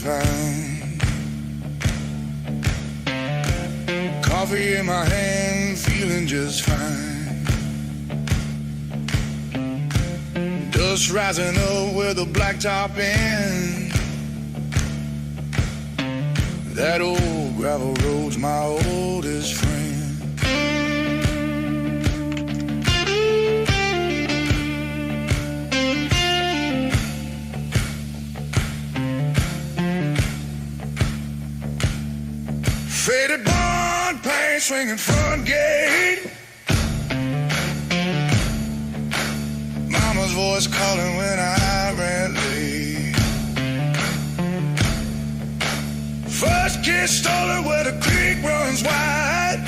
pine. Coffee in my hand, feeling just fine. Dust rising up where the blacktop ends. That old gravel road's my oldest friend. Faded bond paint, swinging front gate. Mama's voice calling when I ran late. First kiss stolen where the creek runs wide.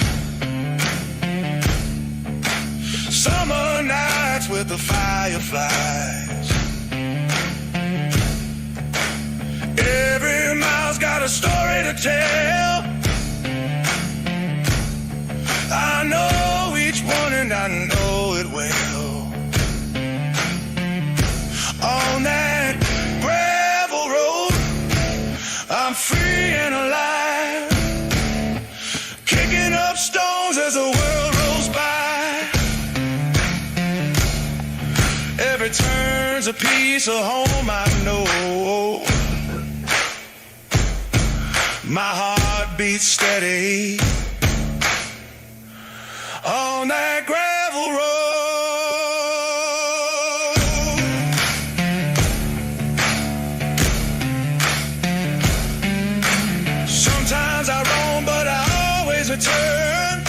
Summer nights with the fireflies. Every mile's got a story to tell. I know each one and I know it well. On that gravel road, I'm free and alive, kicking up stones as the world rolls by. Every turn's a piece of home, I know. My heart beats steady on that gravel road. Sometimes I roam, but I always return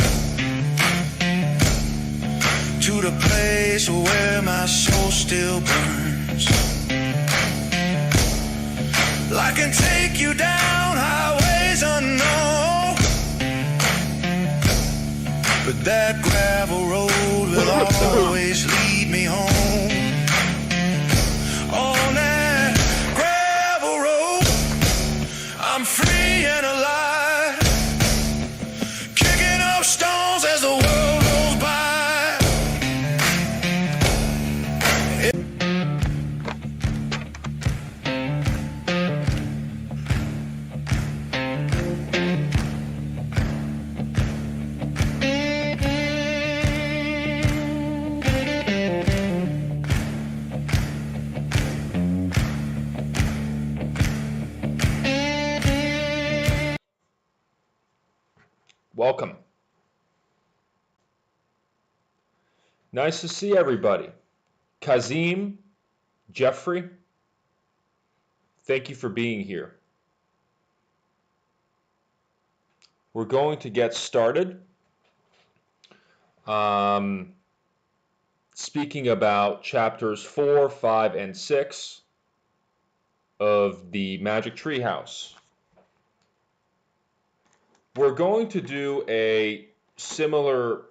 to the place where my soul still burns. I can take you down highways unknown, but that gravel road will always lead me home. On that gravel road, I'm free and alive, kicking up stones as the world rolls by. Welcome. Nice to see everybody. Kazim, Jeffrey, thank you for being here. We're going to get started. Speaking about chapters 4, 5, and 6 of the Magic TreeHouse. We're going to do a similar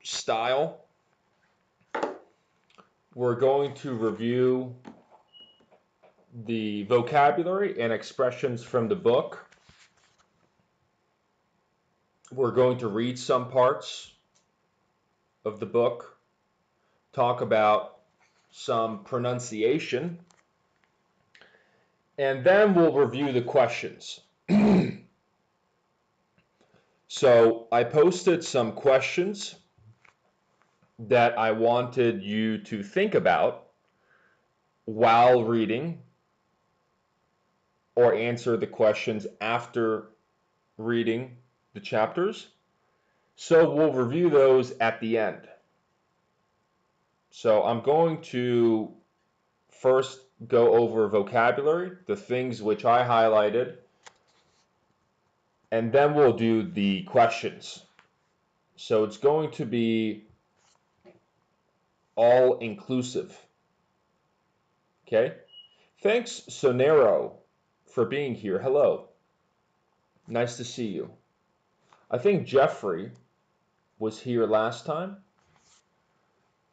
style. We're going to review the vocabulary and expressions from the book. We're going to read some parts of the book, talk about some pronunciation, and then we'll review the questions. So I posted some questions that I wanted you to think about while reading, or answer the questions after reading the chapters. So we'll review those at the end. So I'm going to first go over vocabulary, the things which I highlighted, and then we'll do the questions. So it's going to be all inclusive. Okay? Thanks, Sonero, for being here. Hello. Nice to see you. I think Jeffrey was here last time.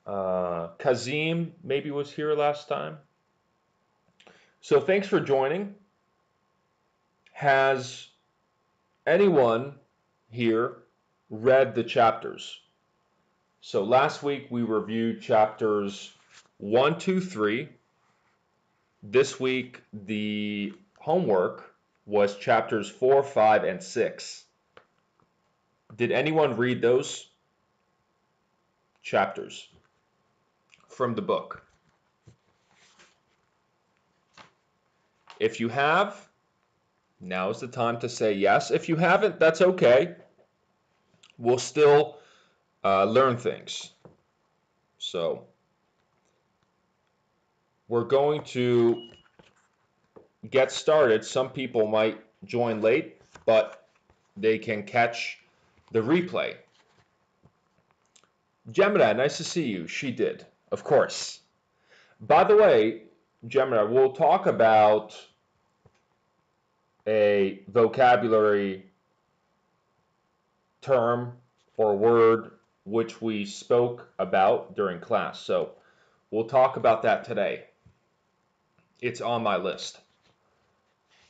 Kazim maybe was here last time. So thanks for joining. Has anyone here read the chapters? So last week we reviewed chapters 1, 2, 3. This week the homework was chapters 4, 5, and 6. Did anyone read those chapters from the book? If you have, now is the time to say yes. If you haven't, that's okay. We'll still learn things. So we're going to get started. Some people might join late, but they can catch the replay. Gemini, nice to see you. She did, of course. By the way, Gemini, we'll talk about a vocabulary term or word which we spoke about during class. So we'll talk about that today. It's on my list.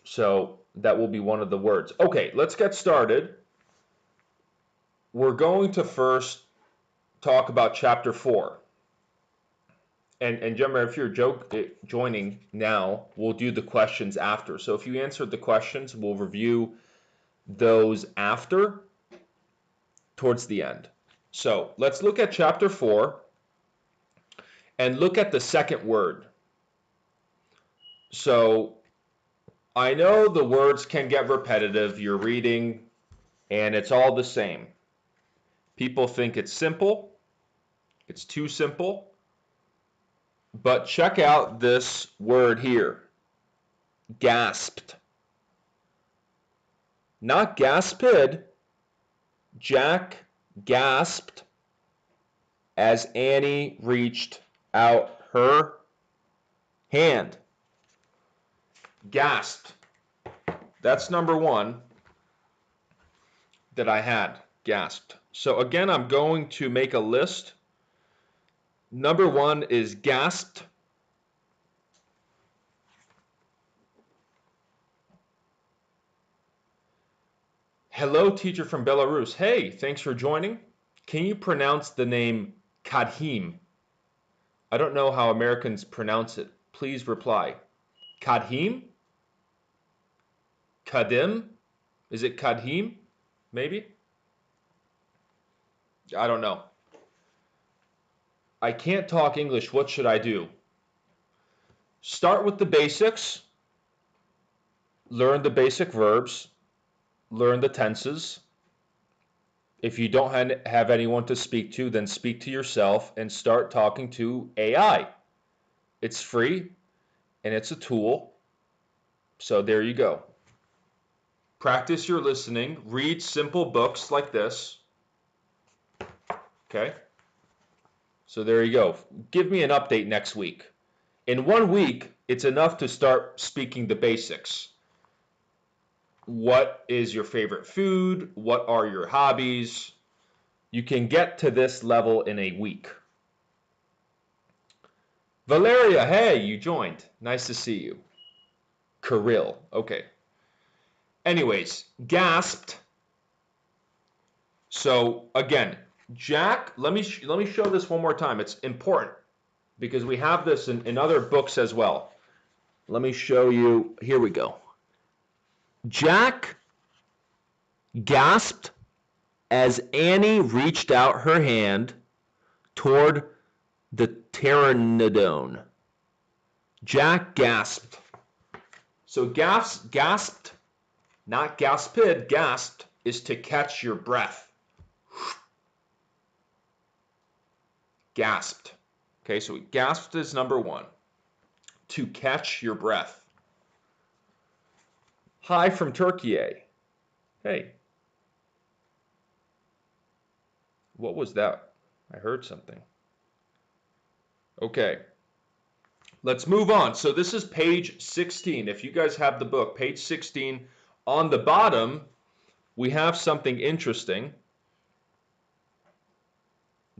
So that will be one of the words. Okay, let's get started. We're going to first talk about chapter 4. And Gemma, if you're joining now, we'll do the questions after. So if you answered the questions, we'll review those after, towards the end. So let's look at chapter 4 and look at the second word. So I know the words can get repetitive. You're reading and it's all the same. People think it's simple. It's too simple. But check out this word here. Gasped. Not gasped. Jack gasped as Annie reached out her hand. Gasped. That's number one that I had. Gasped. So again, I'm going to make a list. Number one is gasped. Hello, teacher from Belarus. Hey, thanks for joining. Can you pronounce the name Kadhim? I don't know how Americans pronounce it. Please reply. Kadhim? Kadim? Is it Kadhim? Maybe? I don't know. I can't talk English. What should I do? Start with the basics. Learn the basic verbs. Learn the tenses. If you don't have anyone to speak to, then speak to yourself and start talking to AI. It's free and it's a tool. So there you go. Practice your listening. Read simple books like this. Okay? So there you go. Give me an update next week. In 1 week, it's enough to start speaking the basics. What is your favorite food? What are your hobbies? You can get to this level in a week. Valeria, hey, you joined. Nice to see you. Kirill, okay. Anyways, gasped. So again, Jack, let me show this one more time. It's important because we have this in other books as well. Let me show you. Here we go. Jack gasped as Annie reached out her hand toward the pteranodon. Jack gasped. So gasped, not gasped, gasped is to catch your breath. Gasped. Okay, so gasped is number one. To catch your breath. Hi from Turkey. Hey. What was that? I heard something. Okay. Let's move on. So this is page 16. If you guys have the book, page 16. On the bottom, we have something interesting.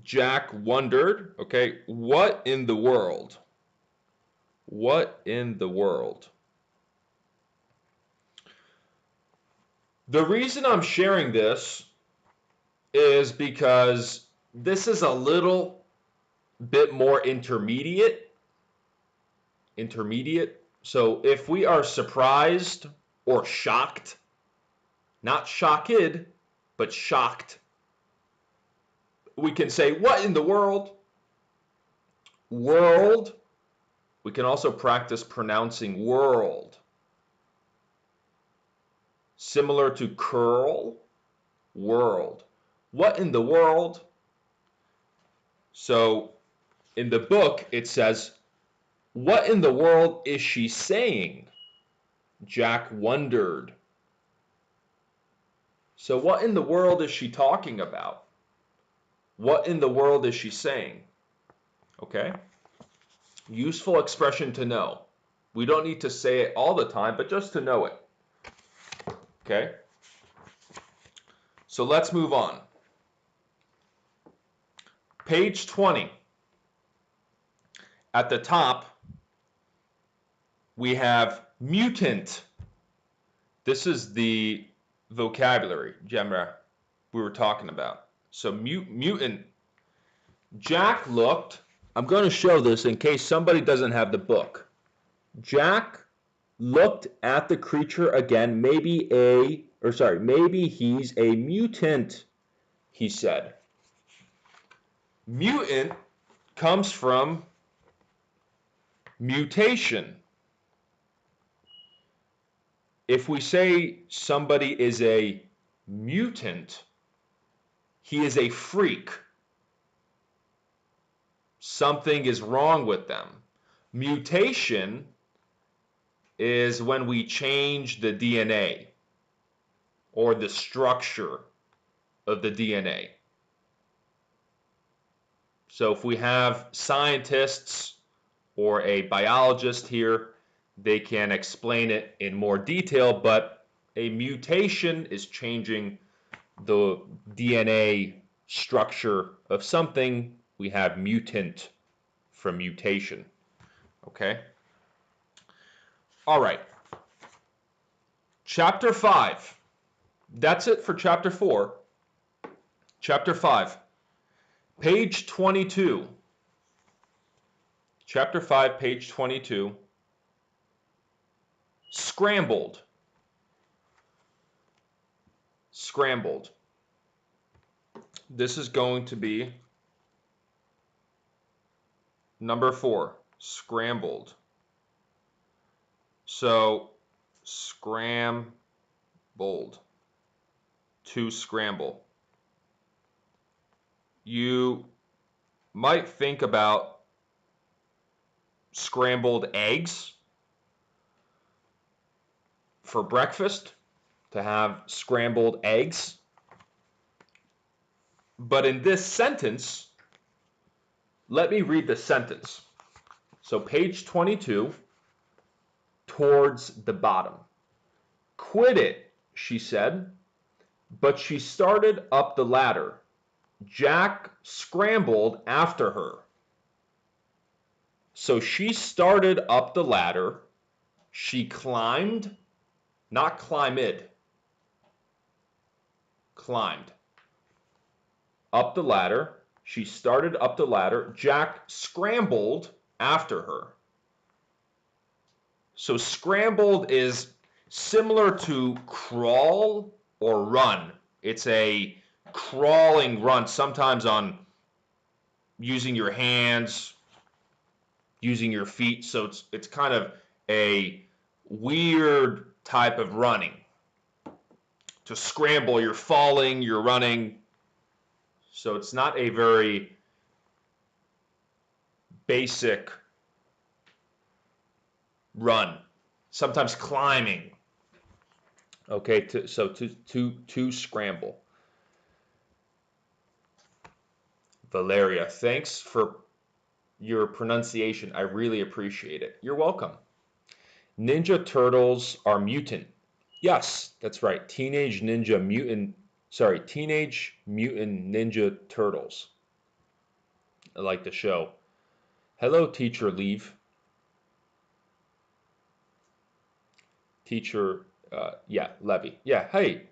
Jack wondered, okay, what in the world? What in the world? The reason I'm sharing this is because this is a little bit more intermediate. So if we are surprised or shocked, not shocked, but shocked, we can say, what in the world? World. We can also practice pronouncing world. Similar to curl, world. What in the world? So in the book, it says, what in the world is she saying? Jack wondered. So what in the world is she talking about? What in the world is she saying? Okay? Useful expression to know. We don't need to say it all the time, but just to know it. Okay? So let's move on. Page 20. At the top, we have mutant. This is the vocabulary, Gemma, we were talking about. So mutant. Jack looked. I'm going to show this in case somebody doesn't have the book. Jack looked at the creature again. Maybe he's a mutant, he said. Mutant comes from mutation. If we say somebody is a mutant, he is a freak. Something is wrong with them. Mutation is when we change the DNA or the structure of the DNA. So if we have scientists or a biologist here, they can explain it in more detail, but a mutation is changing the DNA structure of something. We have mutant from mutation. Okay? All right. Chapter 5. That's it for chapter 4. Chapter 5. Page 22. Chapter 5, page 22. Scrambled. Scrambled. This is going to be number 4. Scrambled. So, scrambled. To scramble. You might think about scrambled eggs for breakfast, to have scrambled eggs. But in this sentence, let me read the sentence. So page 22, towards the bottom. Quit it, she said, but she started up the ladder. Jack scrambled after her. So she started up the ladder. She climbed, not climbed, climbed up the ladder. She started up the ladder. Jack scrambled after her. So scrambled is similar to crawl or run. It's a crawling run, sometimes on using your hands, using your feet. So it's kind of a weird type of running. To scramble, you're falling, you're running. So it's not a very basic run. Sometimes climbing. Okay, to scramble. Valeria, thanks for your pronunciation. I really appreciate it. You're welcome. Ninja Turtles are mutant. Yes, that's right. Teenage Mutant Ninja Turtles. I like the show. Hello, Teacher Leave. Teacher, Levy. Yeah, hey,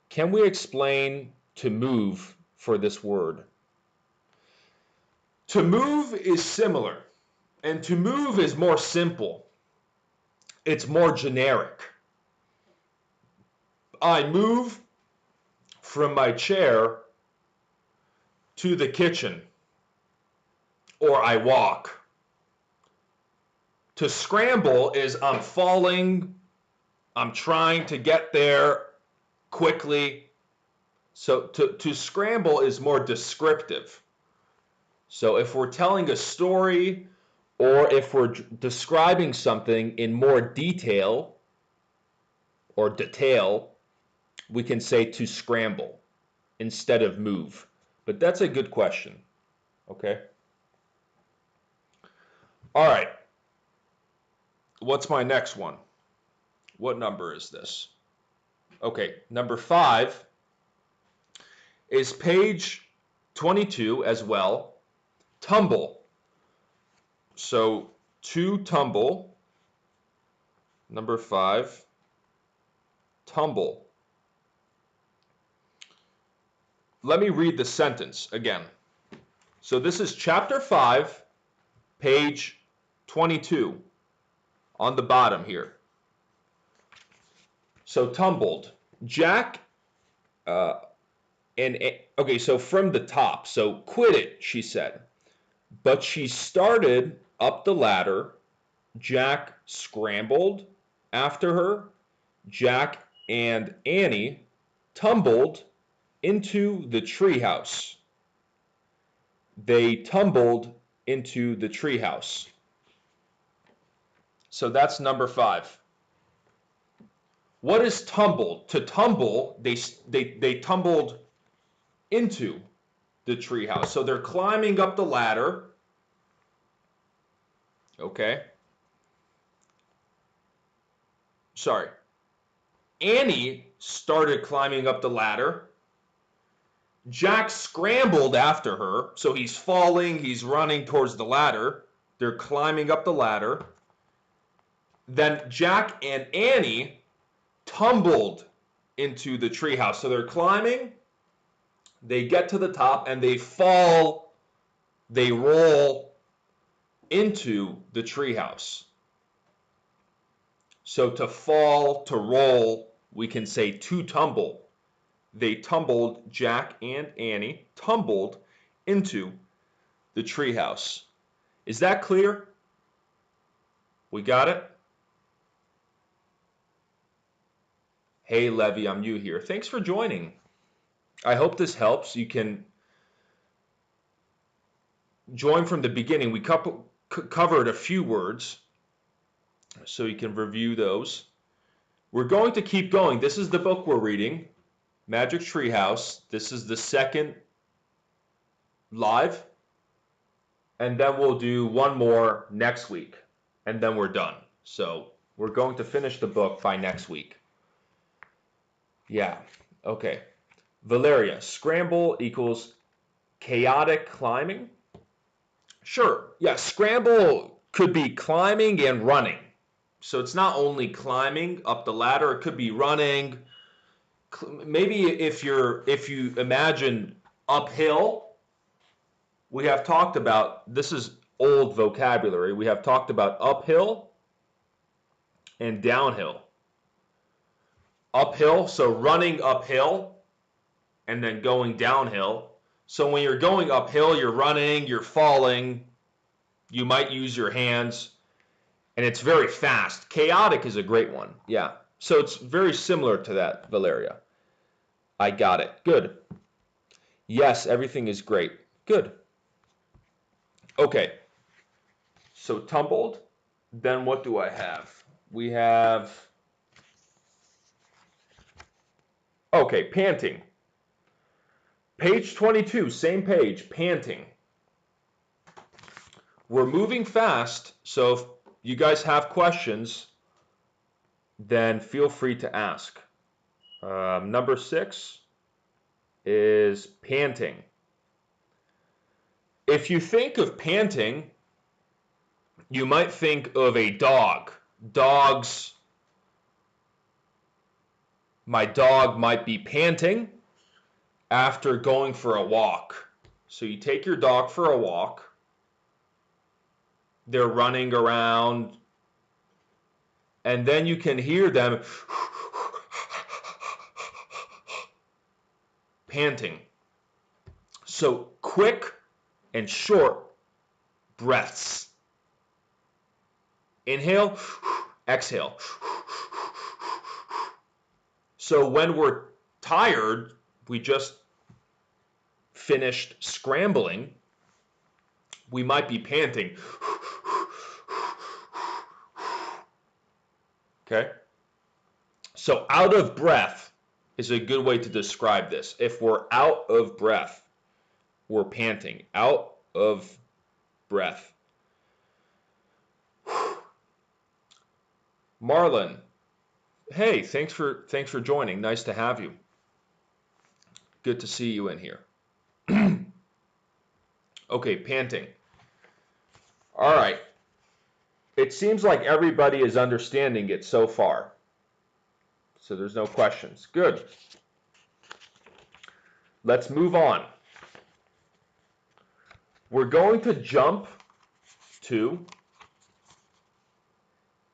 can we explain to move for this word? To move is similar, and to move is more simple. it's more generic. I move from my chair to the kitchen, or I walk. To scramble is I'm falling, I'm trying to get there quickly. So to scramble is more descriptive. So if we're telling a story or if we're describing something in more detail or detail, we can say to scramble instead of move. But that's a good question. Okay. All right. What's my next one? What number is this? Okay, number 5 is page 22 as well. Tumble. So to tumble, number 5, tumble. Let me read the sentence again. So this is chapter 5, page 22 on the bottom here. So tumbled. Jack, okay, so from the top. So quit it, she said. But she started up the ladder. Jack scrambled after her. Jack and Annie tumbled into the treehouse. They tumbled into the treehouse. So that's number 5. What is tumbled? To tumble, they tumbled into the treehouse. So they're climbing up the ladder. Okay. Sorry. Annie started climbing up the ladder. Jack scrambled after her. So he's falling, he's running towards the ladder. They're climbing up the ladder. Then Jack and Annie tumbled into the treehouse. So they're climbing, they get to the top, and they fall, they roll into the treehouse. So to fall, to roll, we can say to tumble. They tumbled, Jack and Annie tumbled into the treehouse. Is that clear? We got it? Hey, Levy, I'm new here. Thanks for joining. I hope this helps. You can join from the beginning. We covered a few words, so you can review those. We're going to keep going. This is the book we're reading, Magic TreeHouse. This is the second live, and then we'll do one more next week, and then we're done. So we're going to finish the book by next week. Yeah, okay. Valeria, scramble equals chaotic climbing? Sure, yeah, scramble could be climbing and running. So it's not only climbing up the ladder, it could be running. Maybe if you imagine uphill, we have talked about, this is old vocabulary, we have talked about uphill and downhill. Uphill, so running uphill and then going downhill. So when you're going uphill, you're running, you're falling, you might use your hands, and it's very fast. Chaotic is a great one, yeah. So it's very similar to that, Valeria. I got it, good. Yes, everything is great, good. Okay, so tumbled, then what do I have? We have, okay, panting. Page 22, same page, panting. We're moving fast, so if you guys have questions, then feel free to ask. Number 6 is panting. If you think of panting, you might think of a dog. My dog might be panting after going for a walk. So you take your dog for a walk. They're running around And then you can hear them panting. So quick and short breaths. Inhale, exhale. So when we're tired, we just finished scrambling, we might be panting. Okay? So out of breath is a good way to describe this. If we're out of breath, we're panting. Out of breath. Marlon, hey, thanks for joining. Nice to have you. Good to see you in here. Okay, panting. All right. It seems like everybody is understanding it so far. So there's no questions. Good. Let's move on. We're going to jump to,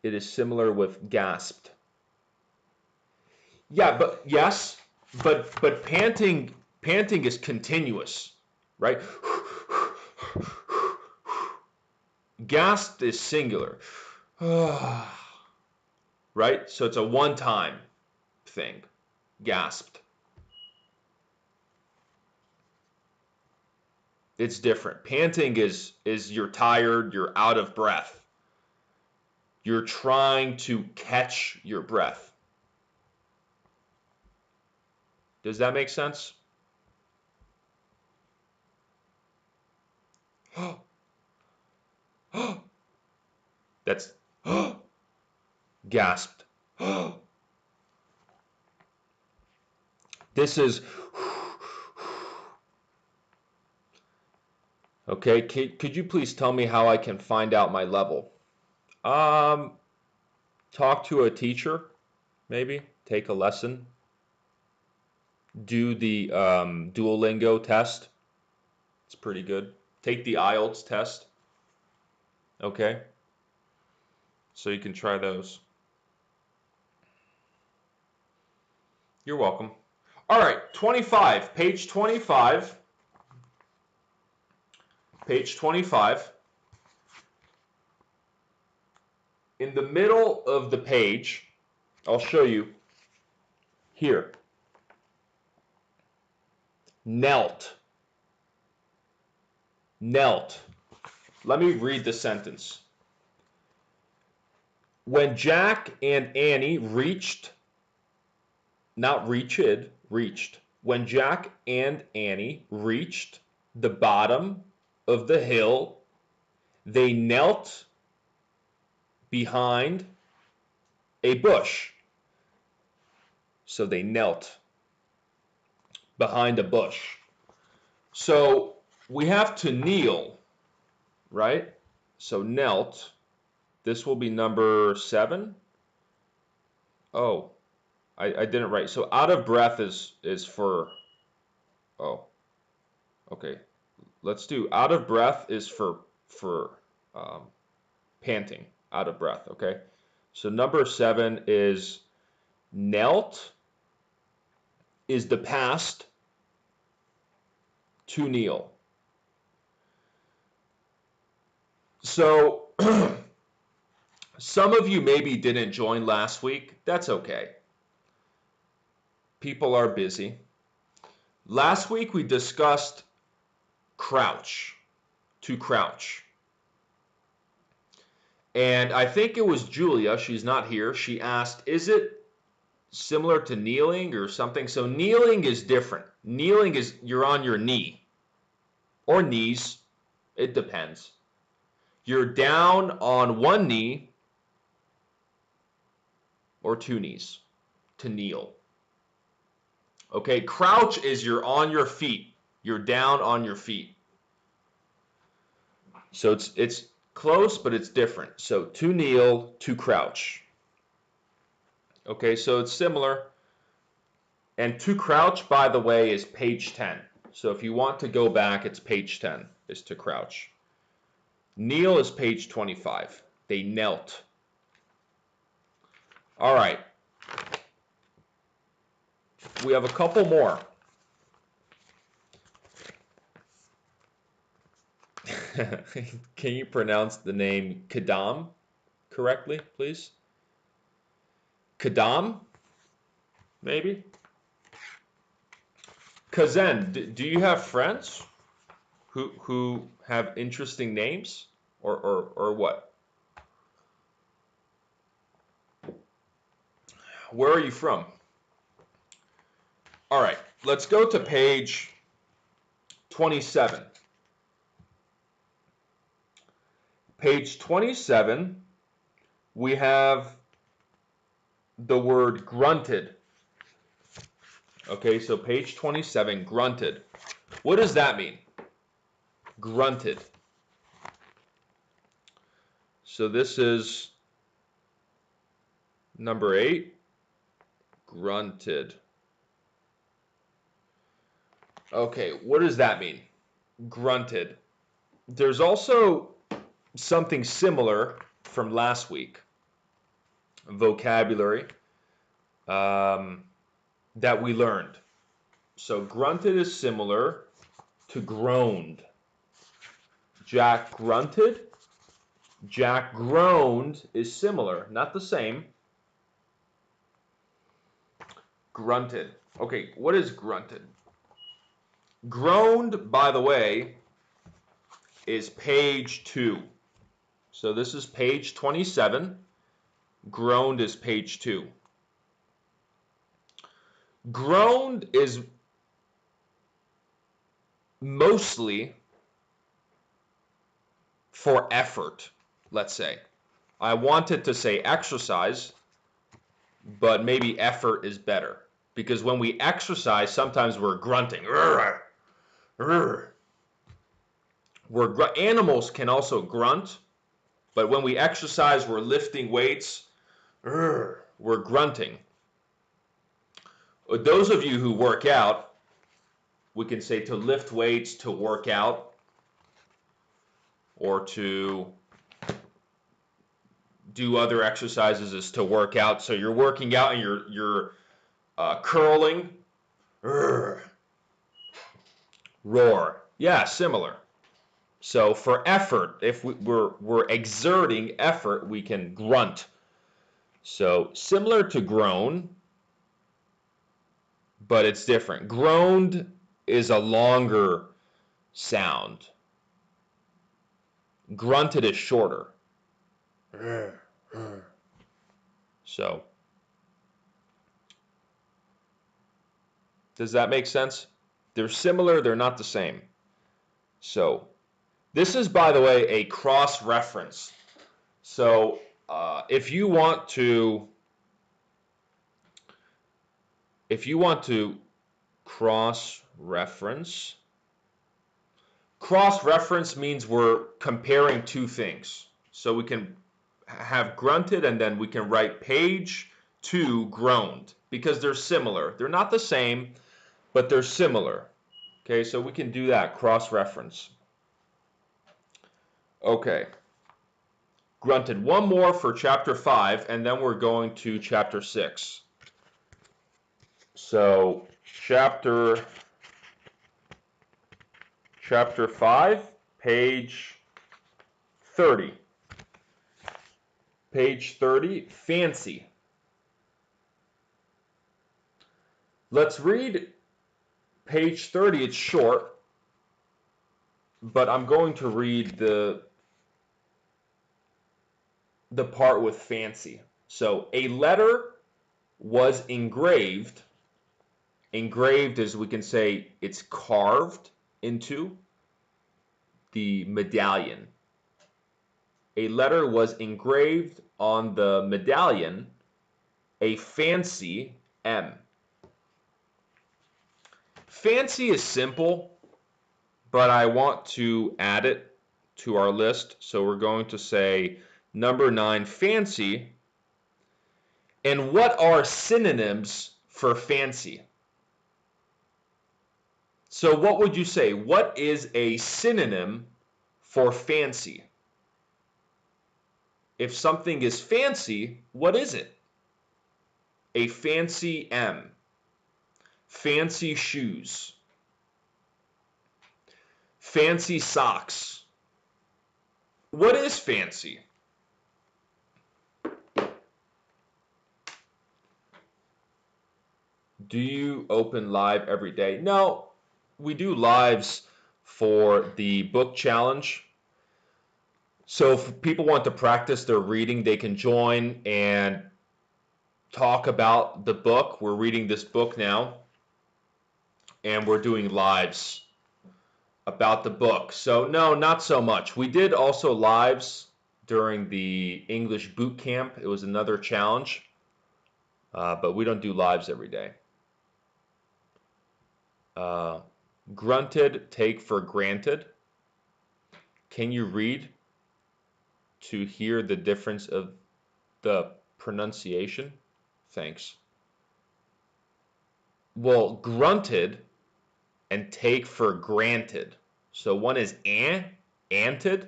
it is similar with gasped. Yeah, but yes, but panting is continuous, right? Gasped is singular. Right? So it's a one-time thing. Gasped. It's different. Panting is you're tired, you're out of breath. You're trying to catch your breath. Does that make sense? That's gasped. This is okay. Could you please tell me how I can find out my level? Talk to a teacher, maybe take a lesson. Do the Duolingo test. It's pretty good. Take the IELTS test. Okay. So you can try those. You're welcome. All right, 25, page 25. Page 25. In the middle of the page, I'll show you here. Knelt. Knelt. Let me read the sentence. When Jack and Annie reached. When Jack and Annie reached the bottom of the hill, they knelt behind a bush. So they knelt behind a bush. So we have to kneel, right? So knelt. This will be number 7. Oh. I didn't write. So out of breath is for, oh, okay. Let's do out of breath is for panting, out of breath, okay? So number 7 is knelt is the past to kneel. So some of you maybe didn't join last week. That's okay. People are busy. Last week we discussed crouch, to crouch. And I think it was Julia, she's not here, she asked, is it similar to kneeling or something? So kneeling is different. Kneeling is you're on your knee or knees, it depends. You're down on one knee or 2 knees to kneel. Okay, crouch is you're on your feet. You're down on your feet. So it's close, but it's different. So to kneel, to crouch. Okay, so it's similar. And to crouch, by the way, is page 10. So if you want to go back, it's page 10, is to crouch. Kneel is page 25. They knelt. All right. We have a couple more. Can you pronounce the name Kadam correctly, please? Kadam? Maybe? Kazen, do you have friends who have interesting names? Or what? Where are you from? All right, let's go to page 27. Page 27, we have the word grunted. Okay, so page 27, grunted. What does that mean? Grunted. So this is number 8, grunted. Okay, what does that mean? Grunted. There's also something similar from last week, vocabulary, that we learned. So grunted is similar to groaned. Jack grunted. Jack groaned is similar, not the same. Grunted. Okay, what is grunted? Groaned, by the way, is page 2. So this is page 27. Groaned is page 2. Groaned is mostly for effort, let's say. I wanted to say exercise, but maybe effort is better. Because when we exercise, sometimes we're grunting. Animals can also grunt, but when we exercise, we're lifting weights, we're grunting. Those of you who work out, we can say to lift weights, to work out, or to do other exercises is to work out. So you're working out and you're curling, roar. Yeah, similar. So for effort, if we're exerting effort, we can grunt. So similar to groan, but it's different. Groaned is a longer sound. Grunted is shorter. So, does that make sense? They're similar, they're not the same. So, this is, by the way, a cross-reference. So, if you want to cross-reference, cross-reference means we're comparing two things. So we can have grunted and then we can write page 2 groaned because they're similar. They're not the same, but they're similar. Okay, so we can do that, cross-reference. Okay. Grunted. One more for chapter 5, and then we're going to chapter 6. So, chapter 5, page 30. Page 30, fancy. Let's read page 30. It's short, but I'm going to read the part with fancy. So, a letter was engraved. Engraved is, we can say, it's carved into the medallion. A letter was engraved on the medallion, a fancy M. Fancy is simple, but I want to add it to our list. So we're going to say number 9, fancy. And what are synonyms for fancy? So what would you say? What is a synonym for fancy? If something is fancy, what is it? A fancy M. Fancy shoes. Fancy socks. What is fancy? Do you open live every day? No, we do lives for the book challenge. So if people want to practice their reading, they can join and talk about the book. We're reading this book now, and we're doing lives about the book. So no, not so much. We did also lives during the English boot camp. It was another challenge, but we don't do lives every day. Grunted, take for granted. Can you read to hear the difference of the pronunciation? Thanks. Well, grunted and take for granted. So one is anted,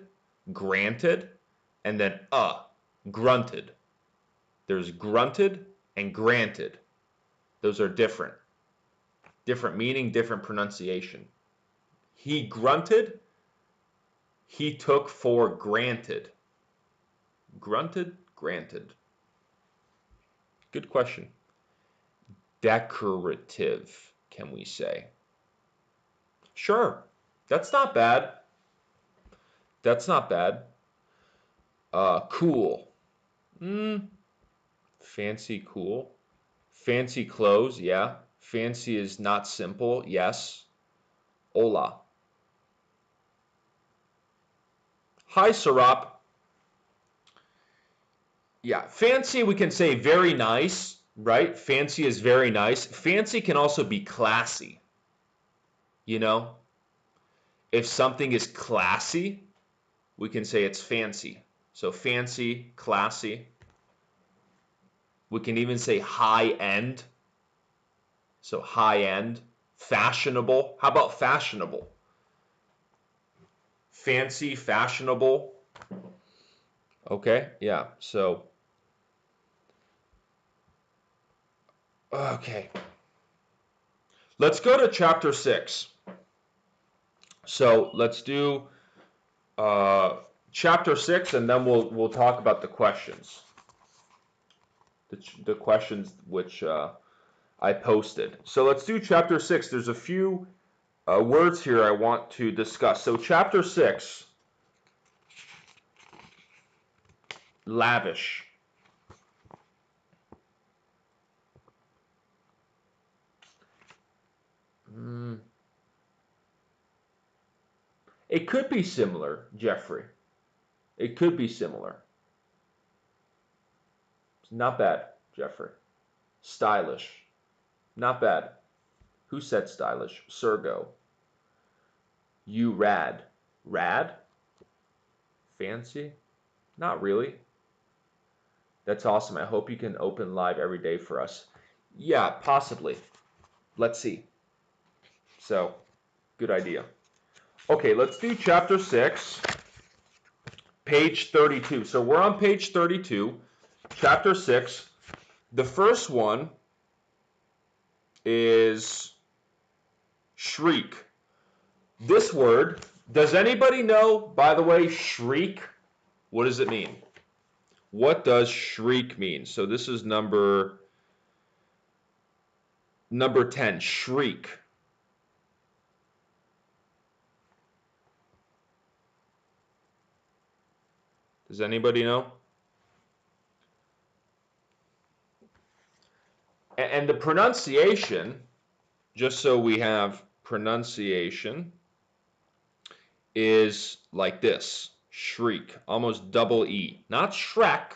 granted, and then grunted. There's grunted and granted. Those are different. Different meaning, different pronunciation. He grunted, he took for granted. Grunted, granted. Good question. Decorative, can we say? Sure, that's not bad. That's not bad. Cool. Fancy, cool. Fancy clothes, yeah. Fancy is not simple, yes. Hola. Hi, Sarap. Yeah, fancy we can say very nice, right? Fancy is very nice. Fancy can also be classy. You know, if something is classy, we can say it's fancy. So fancy, classy. We can even say high end. So high end. Fashionable. How about fashionable? Fancy, fashionable. Okay, yeah, so. Okay. Let's go to chapter 6. So let's do chapter 6, and then we'll talk about the questions. The questions which I posted. So let's do chapter 6. There's a few words here I want to discuss. So chapter 6, lavish. It could be similar, Jeffrey. It could be similar. Not bad, Jeffrey. Stylish. Not bad. Who said stylish? Sergo. You rad. Rad? Fancy? Not really. That's awesome. I hope you can open live every day for us. Yeah, possibly. Let's see. So, good idea. Okay, let's do chapter 6, page 32. So we're on page 32, chapter 6. The first one is shriek. This word, does anybody know, by the way, shriek? What does it mean? What does shriek mean? So this is number 10, shriek. Does anybody know? And the pronunciation, just so we have pronunciation, is like this, shriek, almost double E. Not Shrek,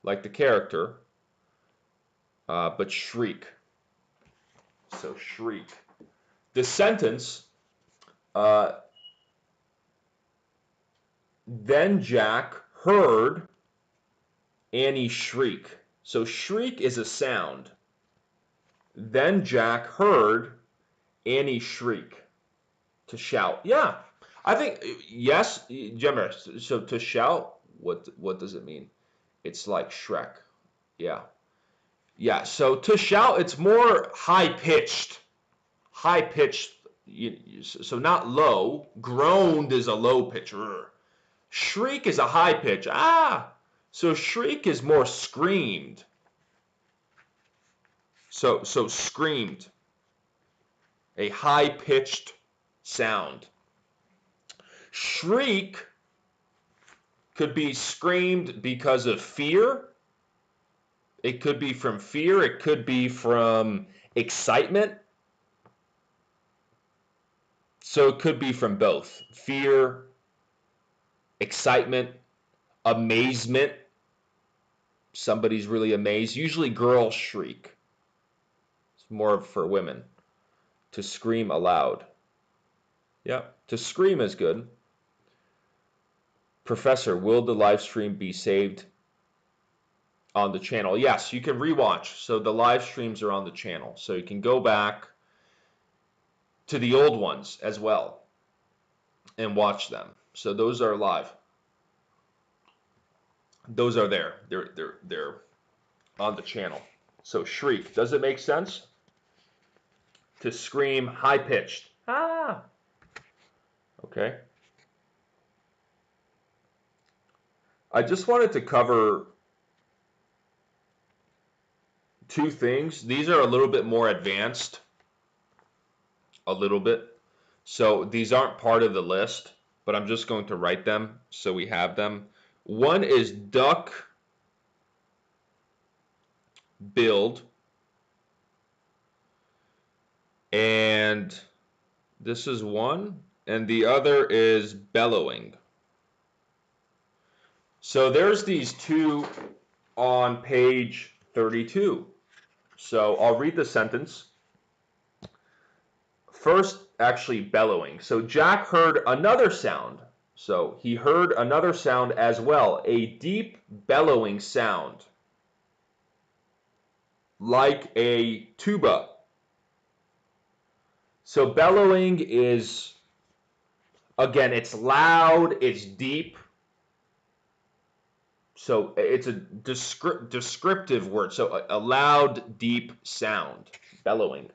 like the character, but shriek. So shriek. The sentence, then Jack heard Annie shriek. So shriek is a sound. Then Jack heard Annie shriek. To shout. Yeah. I think, yes, Jemmer. So to shout, what does it mean? It's like Shrek. Yeah. Yeah, so to shout, it's more high-pitched. High-pitched, so not low. Groaned is a low pitch. Shriek is a high pitch. Ah! So shriek is more screamed. So screamed. A high-pitched sound. Shriek could be screamed because of fear. It could be from fear. It could be from excitement. So it could be from both. Fear, excitement, amazement. Somebody's really amazed. Usually girls shriek. It's more for women. To scream aloud. Yeah, to scream is good. Professor, will the live stream be saved on the channel? Yes, you can rewatch. So the live streams are on the channel. So you can go back to the old ones as well and watch them. So those are live. Those are there. They're on the channel. So shriek. Does it make sense? To scream high pitched. Ah. Okay. I just wanted to cover two things. These are a little bit more advanced. A little bit. So these aren't part of the list, but I'm just going to write them so we have them. One is duck build, and this is one, and the other is bellowing. So there's these two on page 32. So I'll read the sentence. First, actually bellowing. So Jack heard another sound. So he heard another sound as well, a deep bellowing sound, like a tuba. So bellowing is, again, it's loud, it's deep. So it's a descriptive word. So a loud, deep sound, bellowing.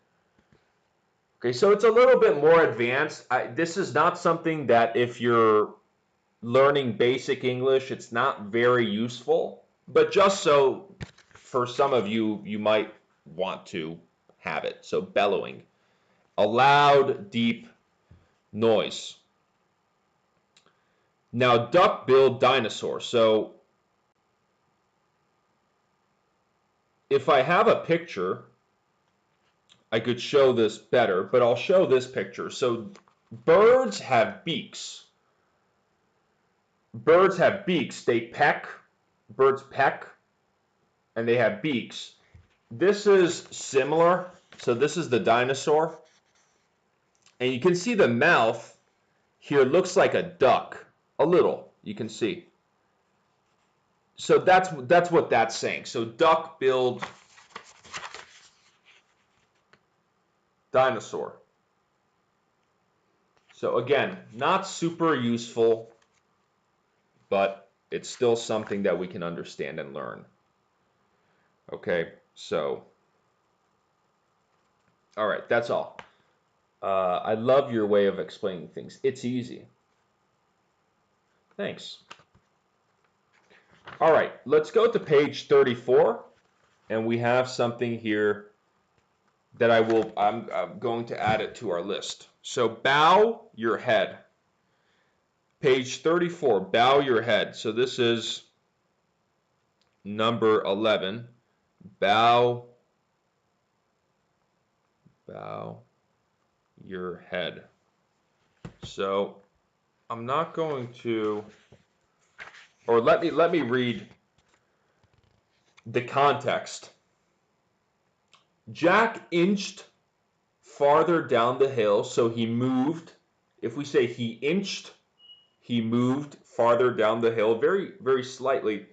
Okay, so it's a little bit more advanced. This is not something that if you're learning basic English, it's not very useful. But just so for some of you, you might want to have it. So bellowing, a loud, deep noise. Now, duck-billed dinosaur. So if I have a picture, I could show this better, but I'll show this picture. So birds have beaks. Birds have beaks. They peck. Birds peck, and they have beaks. This is similar. So this is the dinosaur. And you can see the mouth here looks like a duck. A little, you can see. So that's what that's saying. So duck-billed dinosaur. So again, not super useful, but it's still something that we can understand and learn. Okay, so, all right, that's all. I love your way of explaining things. It's easy. Thanks. All right, let's go to page 34, and we have something here that I'm going to add it to our list. So bow your head. Page 34, bow your head. So this is number 11. Bow your head. So I'm not going to, or let me read the context. Jack inched farther down the hill, so he moved. If we say he inched, he moved farther down the hill, very, very slightly.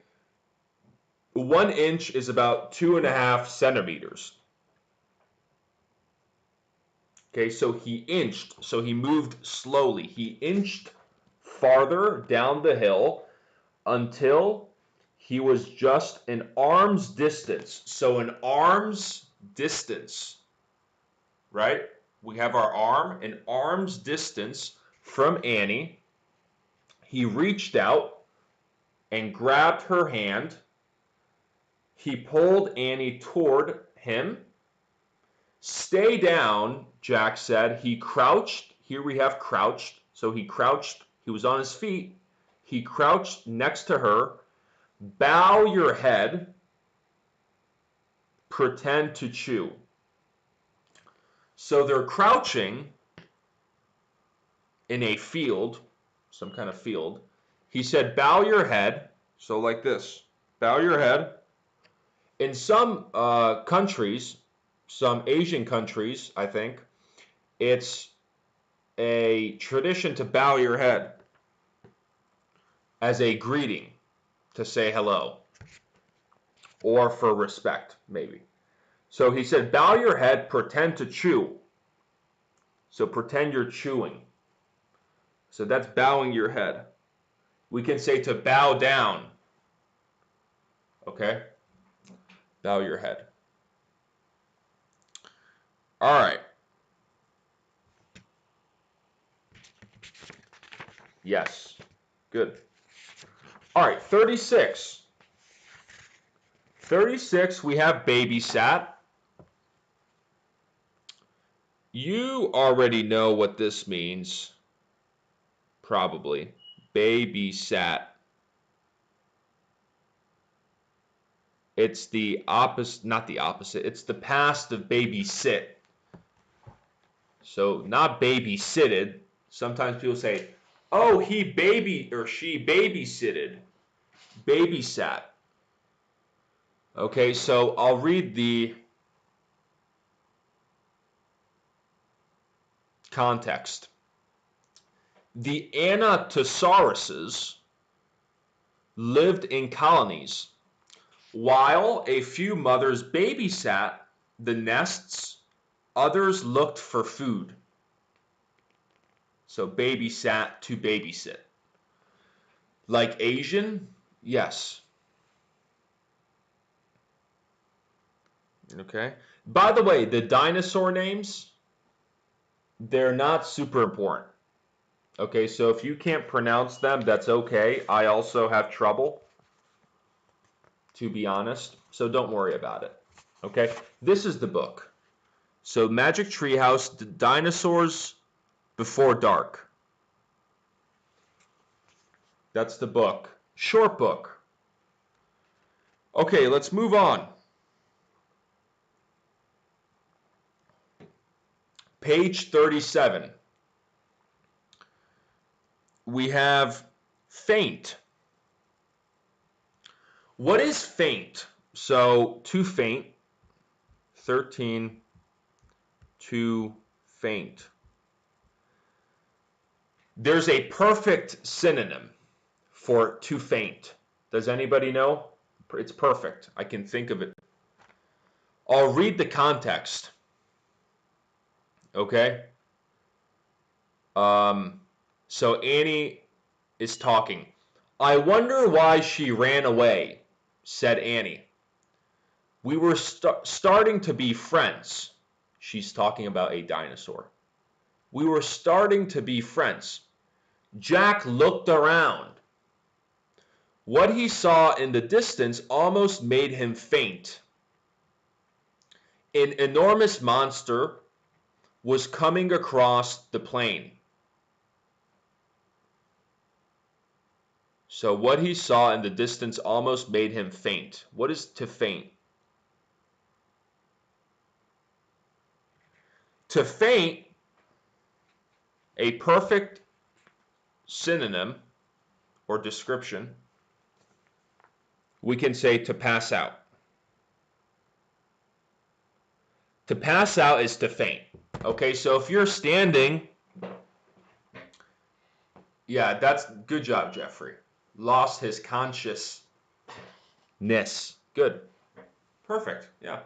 1 inch is about 2.5 centimeters. Okay, so he inched, so he moved slowly. He inched farther down the hill until He was just an arm's distance. So an arm's distance, right? We have our arm, an arm's distance from Annie. He reached out and grabbed her hand. He pulled Annie toward him. Stay down, Jack said. He crouched. Here we have crouched. So he crouched. He was on his feet. He crouched next to her. Bow your head. Pretend to chew. So they're crouching in a field, some kind of field. He said, bow your head. So like this. Bow your head. In some countries, some Asian countries, I think, it's a tradition to bow your head as a greeting, to say hello, or for respect, maybe. So he said, bow your head, pretend to chew. So pretend you're chewing. So that's bowing your head. We can say to bow down. Okay? Bow your head. All right. Yes. Good. All right, 36. 36, we have babysat. You already know what this means. Probably. Babysat. It's the opposite, not the opposite, it's the past of babysit. So not babysitted. Sometimes people say, oh, he baby or she babysitted. Babysat. Okay, so I'll read the context. The Anatosauruses lived in colonies. While a few mothers babysat the nests, others looked for food. So babysat to babysit. Like Asian? Yes. Okay. By the way, the dinosaur names, they're not super important. Okay, so if you can't pronounce them, that's okay. I also have trouble, to be honest, so don't worry about it. Okay, this is the book. So Magic TreeHouse, Dinosaurs Before Dark. That's the book. Short book. Okay, let's move on. Page 37. We have faint. What is faint? So to faint, 13, to faint. There's a perfect synonym for to faint. Does anybody know? It's perfect. I can think of it. I'll read the context. Okay? So Annie is talking. I wonder why she ran away, said Annie. We were starting to be friends. She's talking about a dinosaur. We were starting to be friends. Jack looked around. What he saw in the distance almost made him faint. An enormous monster was coming across the plain. So what he saw in the distance almost made him faint. What is to faint? To faint, a perfect synonym or description, we can say to pass out. To pass out is to faint. Okay, so if you're standing, yeah, that's good job, Jeffrey. Lost his consciousness. Good. Perfect. Yeah.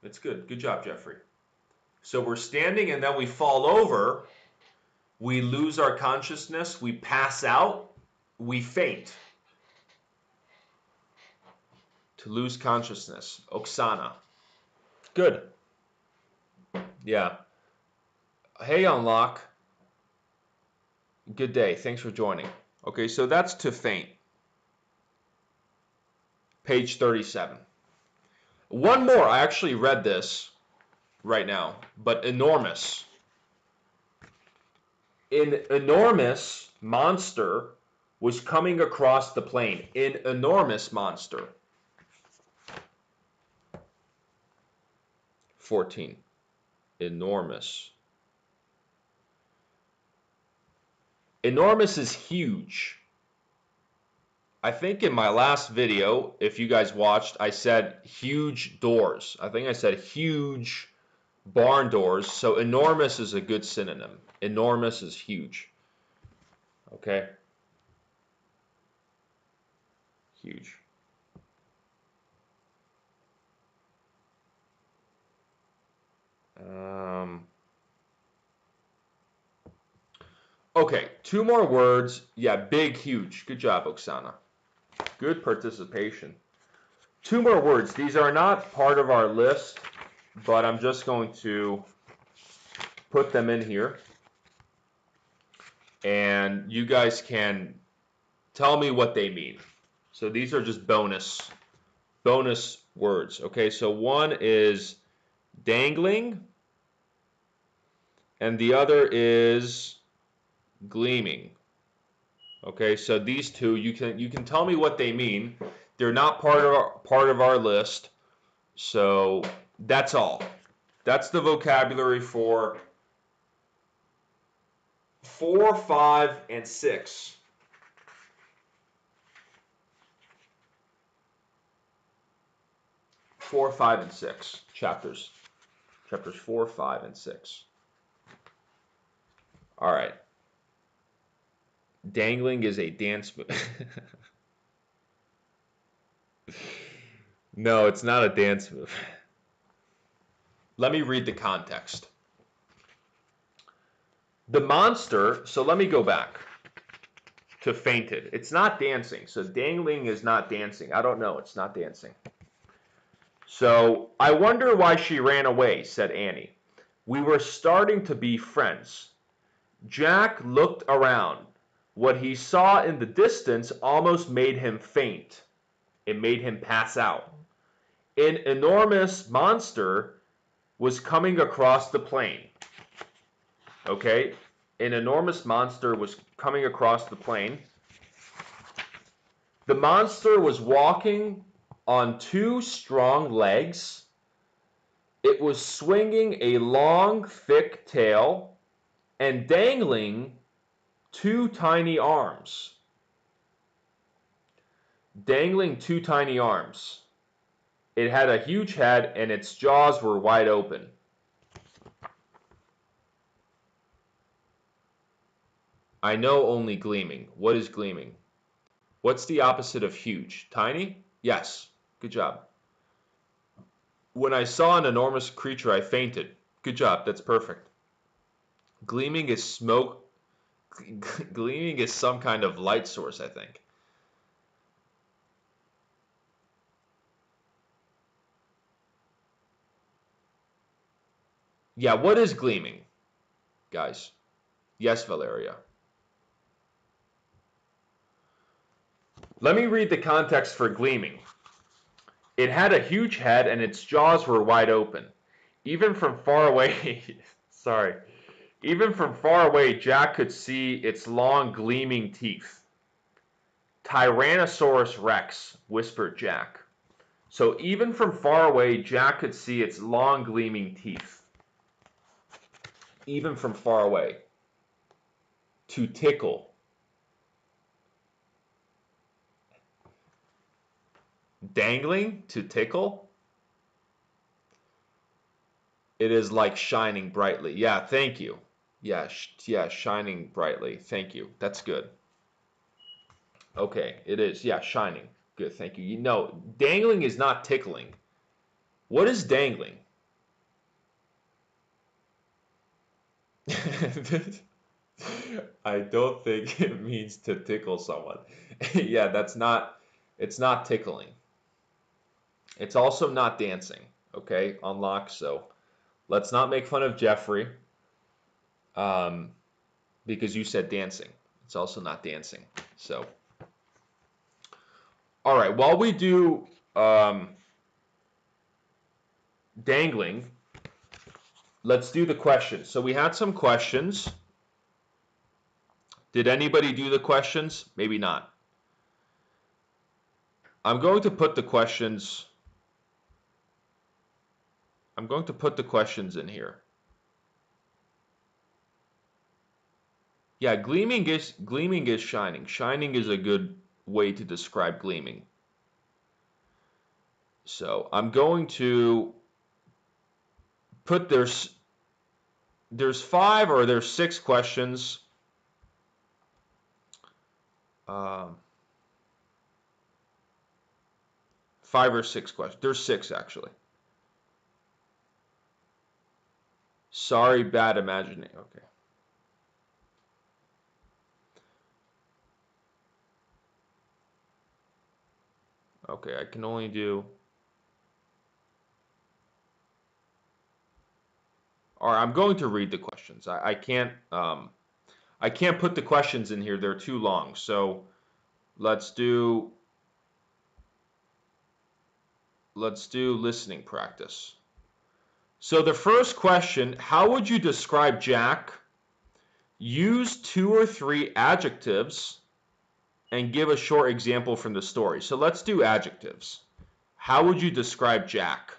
That's good. Good job, Jeffrey. So we're standing and then we fall over. We lose our consciousness. We pass out. We faint. To lose consciousness. Oksana. Good. Yeah. Hey, Unlock. Good day. Thanks for joining. Okay, so that's to faint. Page 37. One more. I actually read this right now, but enormous. An enormous monster was coming across the plain. An enormous monster. 14. Enormous. Enormous is huge. I think in my last video, if you guys watched, I said huge doors. I think I said huge barn doors. So enormous is a good synonym. Enormous is huge. Okay? Huge. Okay, 2 more words. Yeah, big, huge. Good job, Oksana. Good participation. 2 more words. These are not part of our list, but I'm just going to put them in here. And you guys can tell me what they mean. So these are just bonus words. Okay, so one is dangling, and the other is gleaming. Okay, so these two, you can tell me what they mean. They're not part of our list. So that's all. That's the vocabulary for 4, 5, and 6. Four, 5, and 6 chapters. Chapters 4, 5, and 6. All right. Dangling is a dance move. No, it's not a dance move. Let me read the context. The monster, so let me go back to fainted. It's not dancing. So dangling is not dancing. I don't know. It's not dancing. So I wonder why she ran away, said Annie. We were starting to be friends. Jack looked around. What he saw in the distance almost made him faint. It made him pass out. An enormous monster was coming across the plain. Okay? An enormous monster was coming across the plain. The monster was walking on 2 strong legs. It was swinging a long, thick tail and dangling 2 tiny arms. Dangling 2 tiny arms. It had a huge head and its jaws were wide open. I know only gleaming. What is gleaming? What's the opposite of huge? Tiny? Yes. Good job. When I saw an enormous creature, I fainted. Good job. That's perfect. Gleaming is smoke. Gleaming is some kind of light source, I think. Yeah, what is gleaming, guys? Yes, Valeria. Let me read the context for gleaming. It had a huge head and its jaws were wide open. Even from far away, sorry. Even from far away, Jack could see its long gleaming teeth. Tyrannosaurus Rex, whispered Jack. So even from far away, Jack could see its long gleaming teeth. Even from far away. To tickle. Dangling? To tickle? It is like shining brightly. Yeah, thank you. Yeah, shining brightly. Thank you. That's good. Okay, it is. Yeah, shining. Good, thank you. You know, dangling is not tickling. What is dangling? I don't think it means to tickle someone. Yeah, it's not tickling. It's also not dancing, okay, Unlock. So let's not make fun of Jeffrey because you said dancing. It's also not dancing. So, all right, while we do dangling, let's do the questions. So we had some questions. Did anybody do the questions? Maybe not. I'm going to put the questions. I'm going to put the questions in here. Yeah, gleaming is shining. Shining is a good way to describe gleaming. So I'm going to put there's 5 or there's 6 questions. 5 or 6 questions. There's 6 actually. Sorry, bad imagining. Okay. Okay, I can only do. All right, I'm going to read the questions. I can't put the questions in here. They're too long. So let's do listening practice. So the first question, how would you describe Jack? Use 2 or 3 adjectives and give a short example from the story. So let's do adjectives. How would you describe Jack?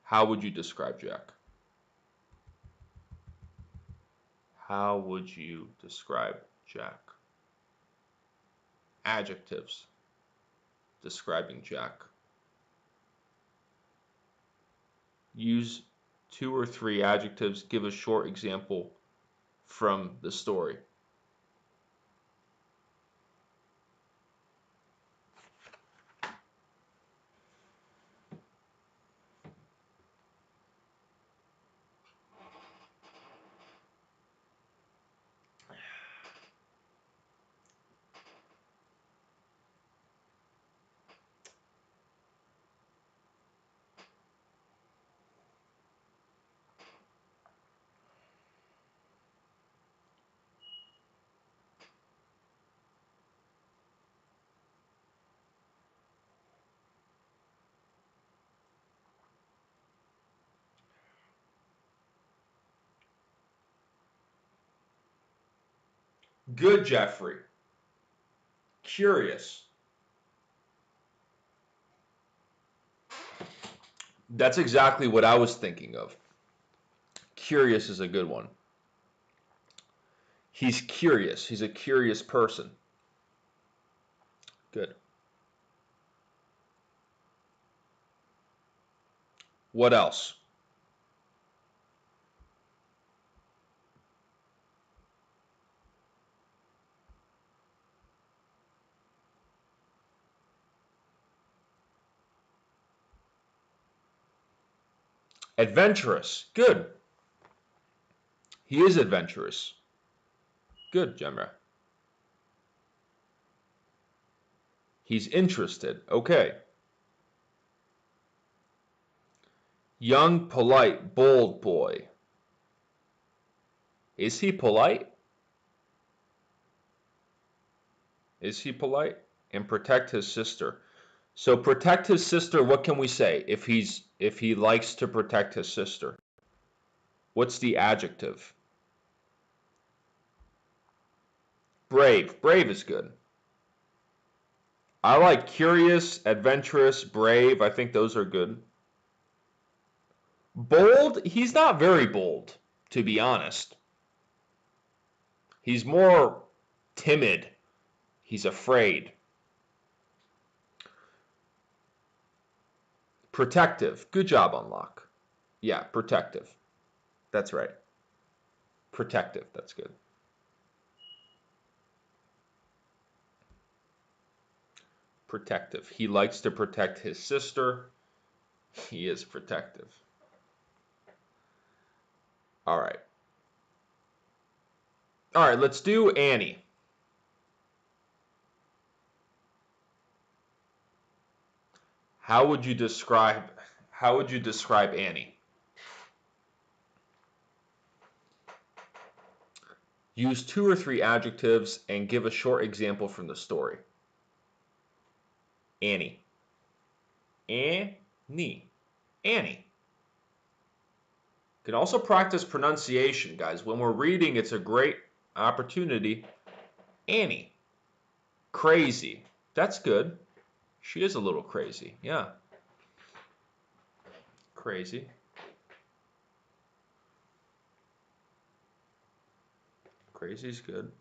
How would you describe Jack? How would you describe Jack? Adjectives describing Jack. Use 2 or 3 adjectives. Give a short example from the story. Good, Jeffrey. Curious. That's exactly what I was thinking of. Curious is a good one. He's curious. He's a curious person. Good. What else? Adventurous. Good. He is adventurous. Good, Gemma. He's interested. Okay. Young, polite, bold boy. Is he polite? Is he polite? And protect his sister. So protect his sister, what can we say if he likes to protect his sister? What's the adjective? Brave. Brave is good. I like curious, adventurous, brave. I think those are good. Bold, he's not very bold, to be honest. He's more timid. He's afraid. Protective. Good job, Unlock. Yeah, protective. That's right. Protective. That's good. Protective. He likes to protect his sister. He is protective. All right. All right, let's do Annie. How would you describe Annie? Use 2 or 3 adjectives and give a short example from the story. Annie. Annie. Annie. You can also practice pronunciation, guys. When we're reading, it's a great opportunity. Annie. Crazy. That's good. She is a little crazy. Yeah. Crazy. Crazy's good.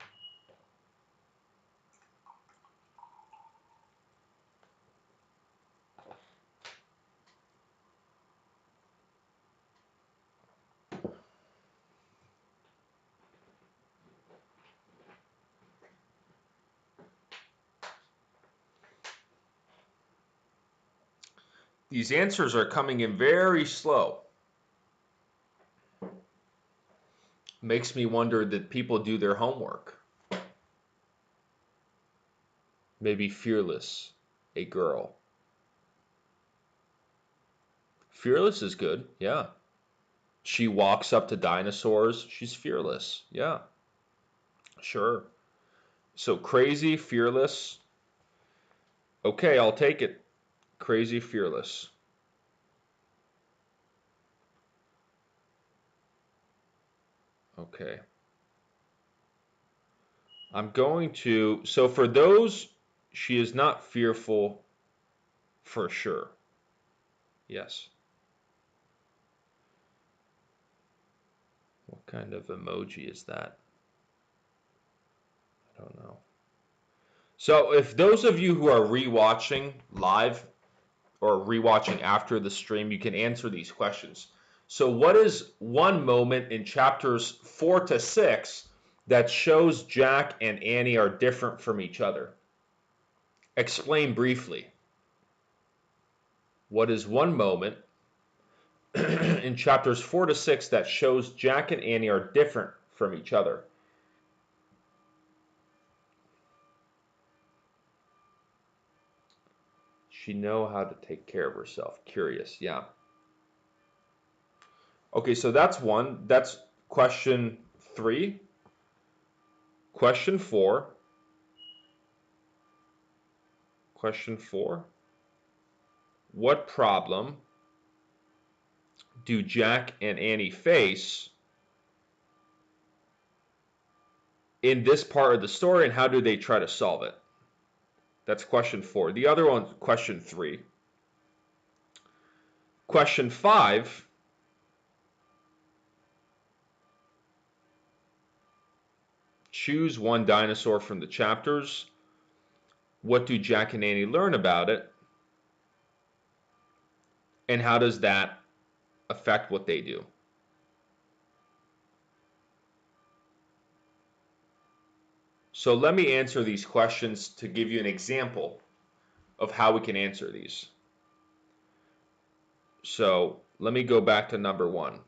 These answers are coming in very slow. Makes me wonder, did people do their homework? Maybe fearless, a girl. Fearless is good, yeah. She walks up to dinosaurs. She's fearless, yeah. Sure. So crazy, fearless. Okay, I'll take it. Crazy, fearless. Okay. I'm going to, so for those, she is not fearful for sure. Yes. What kind of emoji is that? I don't know. So if those of you who are rewatching live or rewatching after the stream, you can answer these questions. So what is one moment in chapters 4 to 6 that shows Jack and Annie are different from each other? Explain briefly. What is one moment in chapters 4 to 6 that shows Jack and Annie are different from each other? She know how to take care of herself. Curious, yeah. Okay, so that's one. That's question 3. Question 4. Question 4. What problem do Jack and Annie face in this part of the story, and how do they try to solve it? That's question 4. The other one's question 3. Question 5. Choose one dinosaur from the chapters. What do Jack and Annie learn about it? And how does that affect what they do? So let me answer these questions to give you an example of how we can answer these. So let me go back to number 1.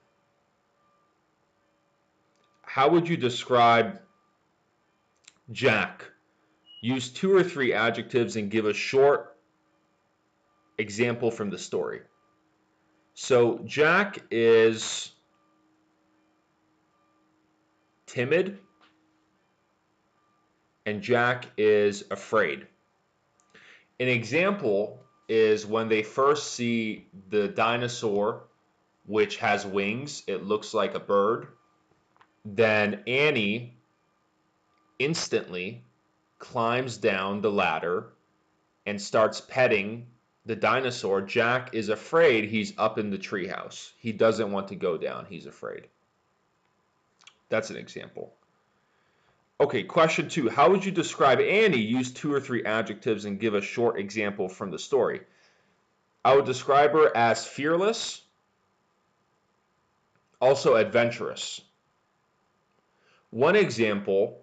How would you describe Jack? Use 2 or 3 adjectives and give a short example from the story. So Jack is timid and Jack is afraid. An example is when they first see the dinosaur, which has wings, it looks like a bird. Then Annie instantly climbs down the ladder and starts petting the dinosaur. Jack is afraid. He's up in the treehouse. He doesn't want to go down. He's afraid. That's an example. Okay, question 2. How would you describe Annie? Use 2 or 3 adjectives and give a short example from the story. I would describe her as fearless, also adventurous. One example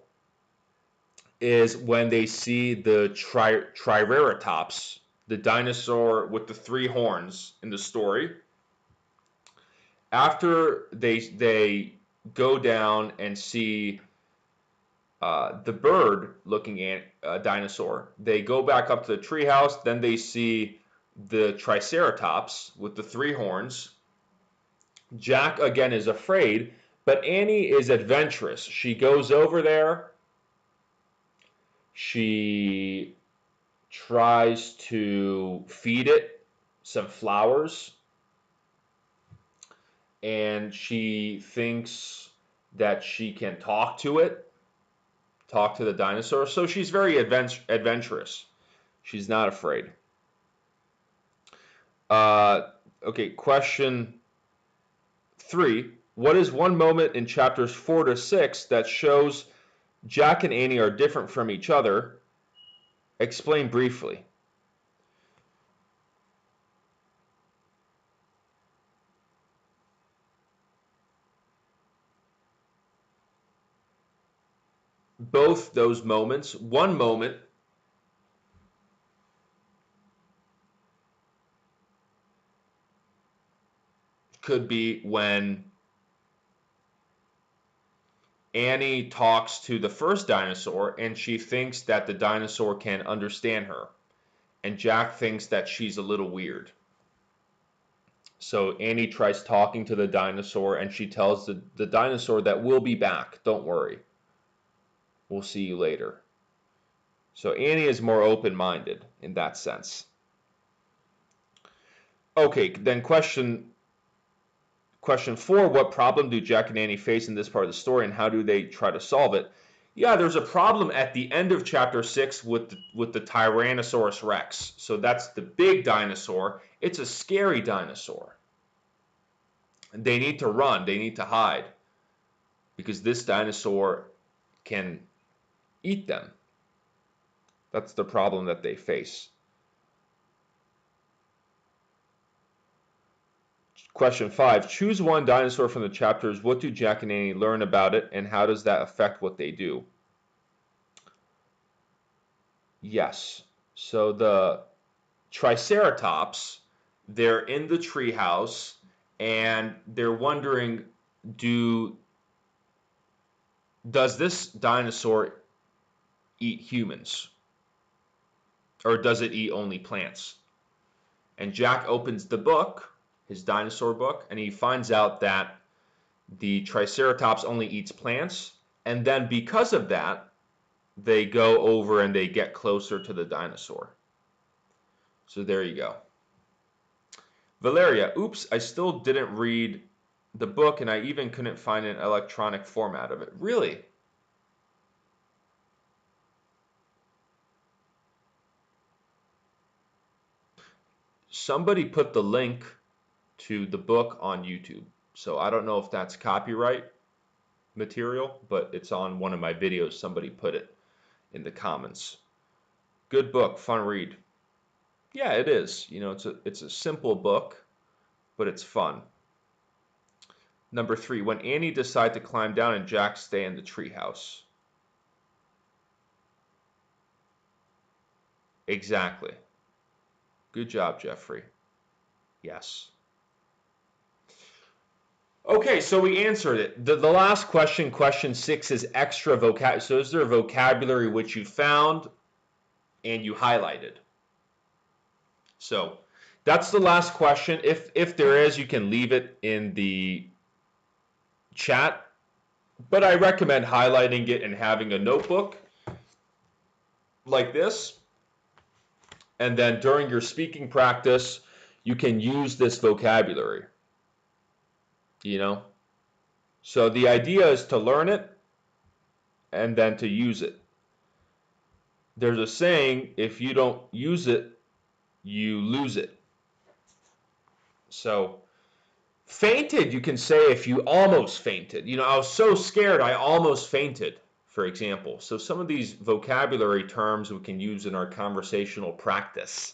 is when they see the Triceratops, the dinosaur with the 3 horns in the story. After they go down and see the bird looking at a dinosaur, they go back up to the treehouse. Then they see the Triceratops with the 3 horns. Jack again is afraid, but Annie is adventurous. She goes over there. She tries to feed it some flowers, and she thinks that she can talk to it, talk to the dinosaur. So she's very adventurous. She's not afraid. Okay, question 3. What is one moment in chapters 4 to 6 that shows Jack and Annie are different from each other? Explain briefly. Both those moments. One moment could be when Annie talks to the first dinosaur and she thinks that the dinosaur can understand her. And Jack thinks that she's a little weird. So Annie tries talking to the dinosaur and she tells the dinosaur that we'll be back. Don't worry. We'll see you later. So Annie is more open-minded in that sense. Okay, then question 4, what problem do Jack and Annie face in this part of the story and how do they try to solve it? Yeah, there's a problem at the end of chapter 6 with the Tyrannosaurus Rex. So that's the big dinosaur. It's a scary dinosaur. They need to run, they need to hide, because this dinosaur can eat them. That's the problem that they face. Question 5, choose one dinosaur from the chapters. What do Jack and Annie learn about it, and how does that affect what they do? Yes. So the Triceratops, they're in the treehouse, and they're wondering, does this dinosaur eat humans? Or does it eat only plants? And Jack opens the book, his dinosaur book, and he finds out that the Triceratops only eats plants, and then because of that, they go over and they get closer to the dinosaur. So there you go. Valeria, oops, I still didn't read the book, and I even couldn't find an electronic format of it. Really? Somebody put the link to the book on YouTube. So I don't know if that's copyright material, but it's on one of my videos. Somebody put it in the comments. Good book, fun read. Yeah, it is. You know, it's a simple book, but it's fun. Number 3, when Annie decides to climb down and Jack stay in the treehouse. Exactly. Good job, Jeffrey. Yes. Okay, so we answered it. The last question, question 6, is extra vocabulary. So is there a vocabulary which you found and you highlighted? So that's the last question. If there is, you can leave it in the chat. But I recommend highlighting it and having a notebook like this. And then during your speaking practice, you can use this vocabulary. You know? So the idea is to learn it and then to use it. There's a saying, if you don't use it, you lose it. So fainted, you can say if you almost fainted. You know, I was so scared I almost fainted, for example. So some of these vocabulary terms we can use in our conversational practice.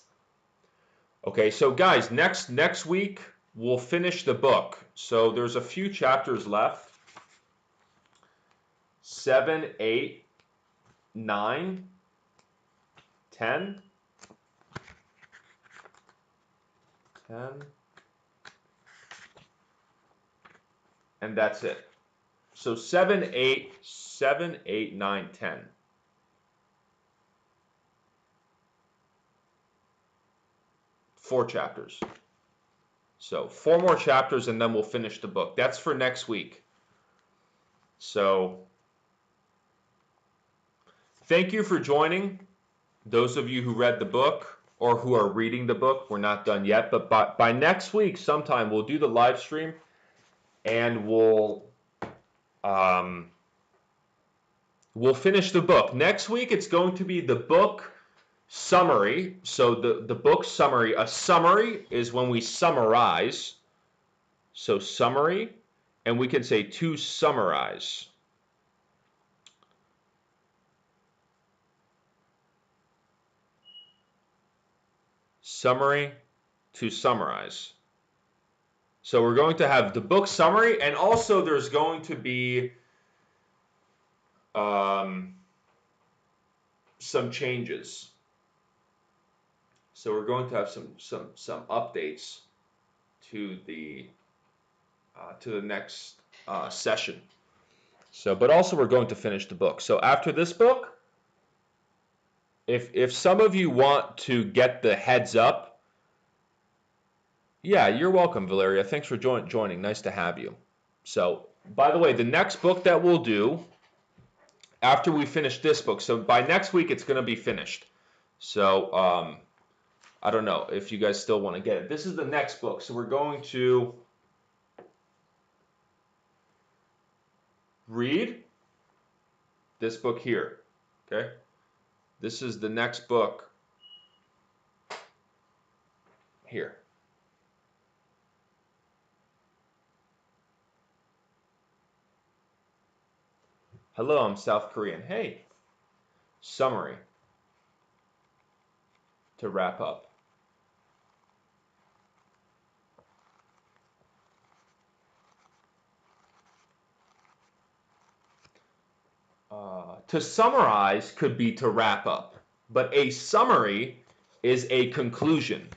Okay, so guys, next week we'll finish the book. So there's a few chapters left. 7, 8, 9, 10. 10. And that's it. So 7, 8, 9, 10. 4 chapters. So 4 more chapters and then we'll finish the book. That's for next week. So thank you for joining. Those of you who read the book or who are reading the book, we're not done yet, but by next week sometime we'll do the live stream and we'll finish the book. Next week it's going to be the book summary. So the book summary, a summary is when we summarize. So summary, and we can say to summarize. Summary to summarize. So we're going to have the book summary, and also there's going to be some changes. So we're going to have some updates to the next session. So, but also we're going to finish the book. So after this book, if some of you want to get the heads up, yeah, you're welcome, Valeria. Thanks for joining. Nice to have you. So, by the way, the next book that we'll do after we finish this book, so by next week it's going to be finished. So, I don't know if you guys still want to get it. This is the next book. So we're going to read this book here. Okay? This is the next book here. Hello, I'm South Korean. Hey. Summary to wrap up. To summarize could be to wrap up, but a summary is a conclusion.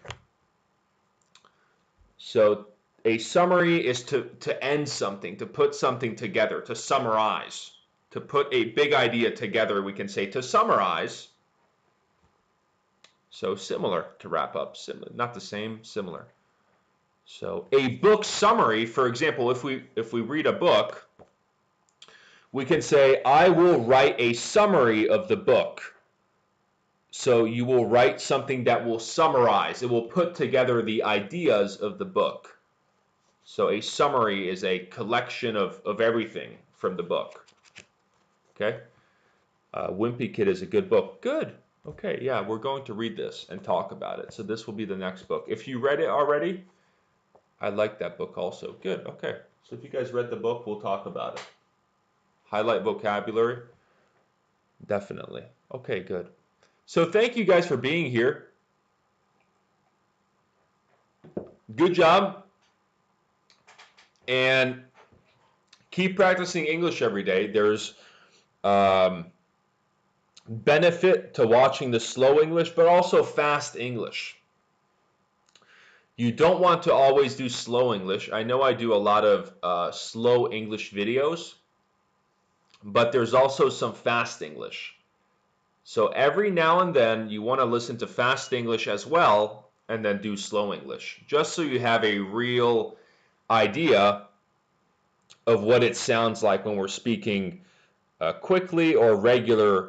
So a summary is to end something, to put something together, to summarize, to put a big idea together. We can say to summarize. So similar to wrap up, similar, not the same, similar. So a book summary, for example, if we read a book, we can say, I will write a summary of the book. So you will write something that will summarize. It will put together the ideas of the book. So a summary is a collection of everything from the book. Okay? Wimpy Kid is a good book. Good. Okay, yeah, we're going to read this and talk about it. So this will be the next book. If you read it already, I like that book also. Good, okay. So if you guys read the book, we'll talk about it. Highlight vocabulary? Definitely. Okay, good. So thank you guys for being here. Good job. And keep practicing English every day. There's benefit to watching the slow English, but also fast English. You don't want to always do slow English. I know I do a lot of slow English videos, but there's also some fast English. So every now and then you want to listen to fast English as well and then do slow English, just so you have a real idea of what it sounds like when we're speaking quickly or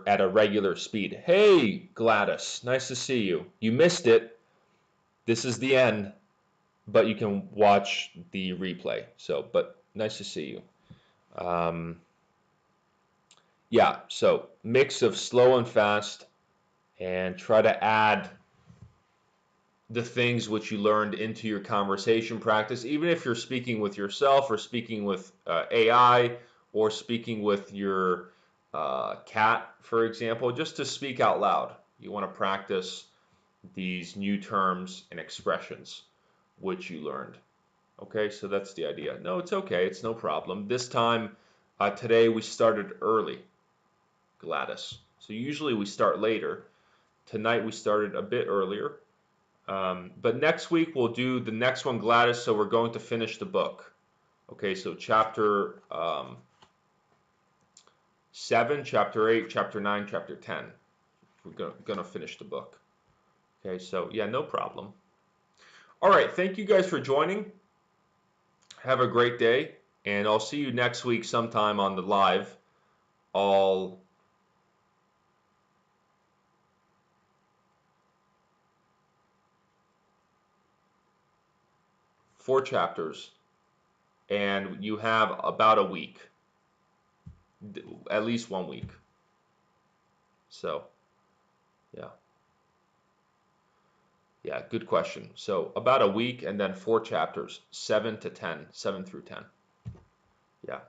at a regular speed. Hey, Gladys, nice to see you. You missed it. This is the end, but you can watch the replay. So, but nice to see you. Yeah, so mix of slow and fast, and try to add the things which you learned into your conversation practice, even if you're speaking with yourself or speaking with AI or speaking with your cat, for example, just to speak out loud. You want to practice these new terms and expressions which you learned. Okay, so that's the idea. No, it's okay. It's no problem. This time, today we started early, Gladys. So usually we start later. Tonight we started a bit earlier. But next week we'll do the next one, Gladys, so we're going to finish the book. Okay, so chapter 7, chapter 8, chapter 9, chapter 10. We're going to finish the book. Okay, so yeah, no problem. All right, thank you guys for joining. Have a great day, and I'll see you next week sometime on the live. All four chapters, and you have about a week, at least 1 week. So, yeah. Yeah, good question. So about a week and then 4 chapters, 7 to 10, 7 through 10. Yeah.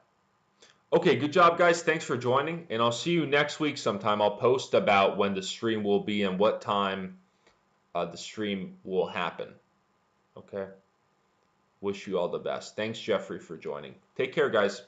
Okay, good job, guys. Thanks for joining, and I'll see you next week sometime. I'll post about when the stream will be and what time the stream will happen. Okay. Wish you all the best. Thanks, Jeffrey, for joining. Take care, guys.